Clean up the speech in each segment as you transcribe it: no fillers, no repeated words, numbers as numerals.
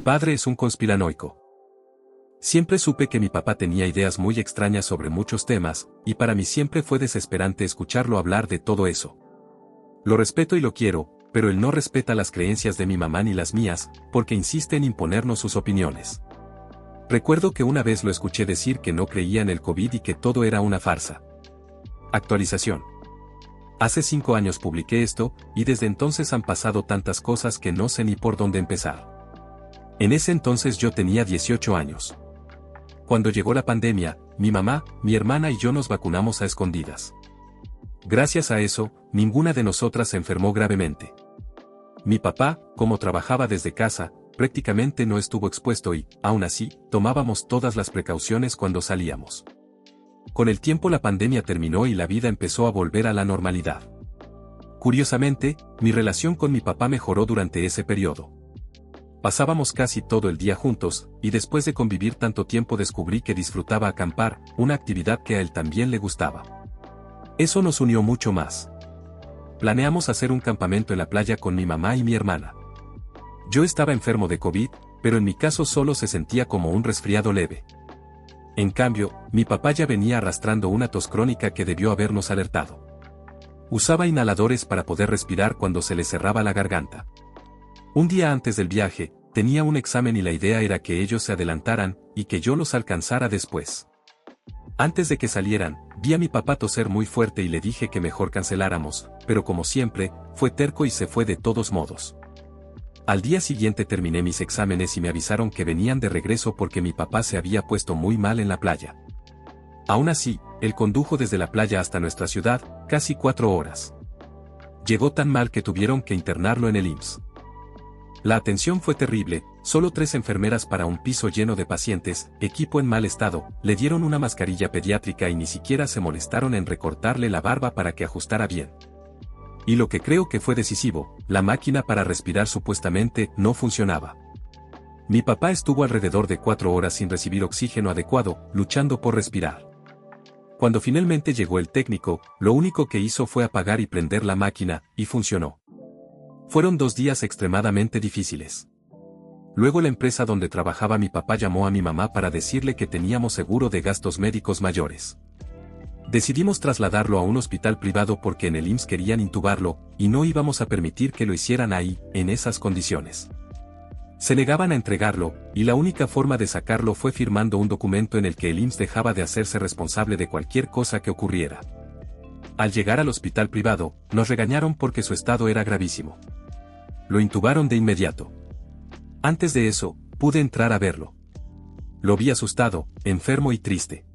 padre es un conspiranoico. Siempre supe que mi papá tenía ideas muy extrañas sobre muchos temas, y para mí siempre fue desesperante escucharlo hablar de todo eso. Lo respeto y lo quiero, pero él no respeta las creencias de mi mamá ni las mías, porque insiste en imponernos sus opiniones. Recuerdo que una vez lo escuché decir que no creía en el COVID y que todo era una farsa. Actualización. Hace 5 años publiqué esto, y desde entonces han pasado tantas cosas que no sé ni por dónde empezar. En ese entonces yo tenía 18 años. Cuando llegó la pandemia, mi mamá, mi hermana y yo nos vacunamos a escondidas. Gracias a eso, ninguna de nosotras se enfermó gravemente. Mi papá, como trabajaba desde casa, prácticamente no estuvo expuesto y, aún así, tomábamos todas las precauciones cuando salíamos. Con el tiempo la pandemia terminó y la vida empezó a volver a la normalidad. Curiosamente, mi relación con mi papá mejoró durante ese periodo. Pasábamos casi todo el día juntos, y después de convivir tanto tiempo descubrí que disfrutaba acampar, una actividad que a él también le gustaba. Eso nos unió mucho más. Planeamos hacer un campamento en la playa con mi mamá y mi hermana. Yo estaba enfermo de COVID, pero en mi caso solo se sentía como un resfriado leve. En cambio, mi papá ya venía arrastrando una tos crónica que debió habernos alertado. Usaba inhaladores para poder respirar cuando se le cerraba la garganta. Un día antes del viaje, tenía un examen y la idea era que ellos se adelantaran, y que yo los alcanzara después. Antes de que salieran, vi a mi papá toser muy fuerte y le dije que mejor canceláramos, pero como siempre, fue terco y se fue de todos modos. Al día siguiente terminé mis exámenes y me avisaron que venían de regreso porque mi papá se había puesto muy mal en la playa. Aún así, él condujo desde la playa hasta nuestra ciudad, casi 4 horas. Llegó tan mal que tuvieron que internarlo en el IMSS. La atención fue terrible, solo 3 enfermeras para un piso lleno de pacientes, equipo en mal estado, le dieron una mascarilla pediátrica y ni siquiera se molestaron en recortarle la barba para que ajustara bien. Y lo que creo que fue decisivo, la máquina para respirar supuestamente no funcionaba. Mi papá estuvo alrededor de 4 horas sin recibir oxígeno adecuado, luchando por respirar. Cuando finalmente llegó el técnico, lo único que hizo fue apagar y prender la máquina, y funcionó. Fueron 2 días extremadamente difíciles. Luego la empresa donde trabajaba mi papá llamó a mi mamá para decirle que teníamos seguro de gastos médicos mayores. Decidimos trasladarlo a un hospital privado porque en el IMSS querían intubarlo, y no íbamos a permitir que lo hicieran ahí, en esas condiciones. Se negaban a entregarlo, y la única forma de sacarlo fue firmando un documento en el que el IMSS dejaba de hacerse responsable de cualquier cosa que ocurriera. Al llegar al hospital privado, nos regañaron porque su estado era gravísimo. Lo intubaron de inmediato. Antes de eso, pude entrar a verlo. Lo vi asustado, enfermo y triste.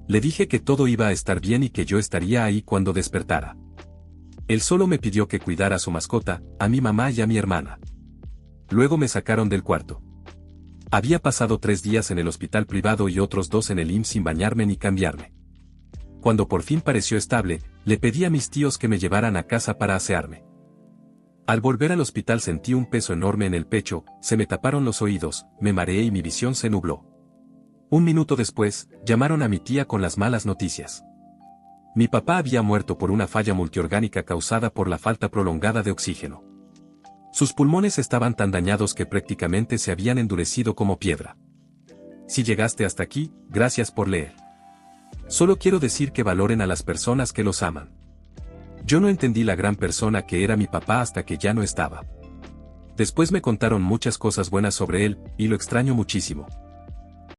Le dije que todo iba a estar bien y que yo estaría ahí cuando despertara. Él solo me pidió que cuidara a su mascota, a mi mamá y a mi hermana. Luego me sacaron del cuarto. Había pasado 3 días en el hospital privado y otros 2 en el IMSS sin bañarme ni cambiarme. Cuando por fin pareció estable, le pedí a mis tíos que me llevaran a casa para asearme. Al volver al hospital sentí un peso enorme en el pecho, se me taparon los oídos, me mareé y mi visión se nubló. 1 minuto después, llamaron a mi tía con las malas noticias. Mi papá había muerto por una falla multiorgánica causada por la falta prolongada de oxígeno. Sus pulmones estaban tan dañados que prácticamente se habían endurecido como piedra. Si llegaste hasta aquí, gracias por leer. Solo quiero decir que valoren a las personas que los aman. Yo no entendí la gran persona que era mi papá hasta que ya no estaba. Después me contaron muchas cosas buenas sobre él, y lo extraño muchísimo.